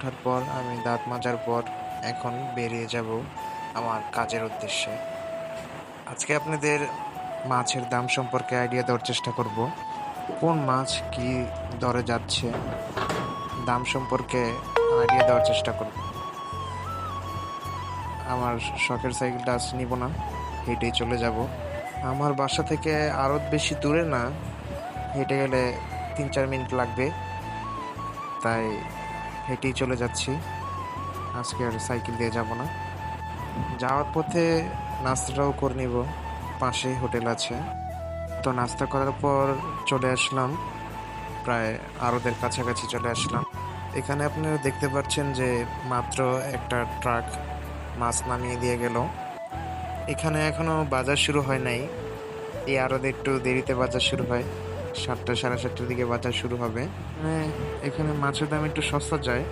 ওঠার পর আমি দাঁত মাজার পর এখন বেরিয়ে যাব আমার কাজের উদ্দেশ্যে। আজকে আপনাদের মাছের দাম সম্পর্কে আইডিয়া দেওয়ার চেষ্টা করব। কোন মাছ কি দরে যাচ্ছে, দাম সম্পর্কে আইডিয়া দেওয়ার চেষ্টা করব। আমার শখের সাইকেলটা আজ নিব না, হেঁটেই চলে যাব। আমার বাসা থেকে আরও বেশি দূরে না, হেঁটে গেলে 3-4 মিনিট লাগবে, তাই হেঁটেই চলে যাচ্ছি। আজকে আর সাইকেল দিয়ে যাব না। যাওয়ার পথে নাস্তাটাও করে নিব, পাশেই হোটেল আছে। তো নাস্তা করার পর চলে আসলাম, প্রায় আড়তের কাছাকাছি চলে আসলাম। এখানে আপনারা দেখতে পাচ্ছেন যে মাত্র একটা ট্রাক মাছ নামিয়ে দিয়ে গেল। এখানে এখনো বাজার শুরু হয় নাই, এই আড়তে একটু দেরিতে বাজার শুরু হয়, 7টা সাড়ে 7টার দিকে বাজার শুরু হবে। এখানে মাছের দাম একটু সস্তা যায়,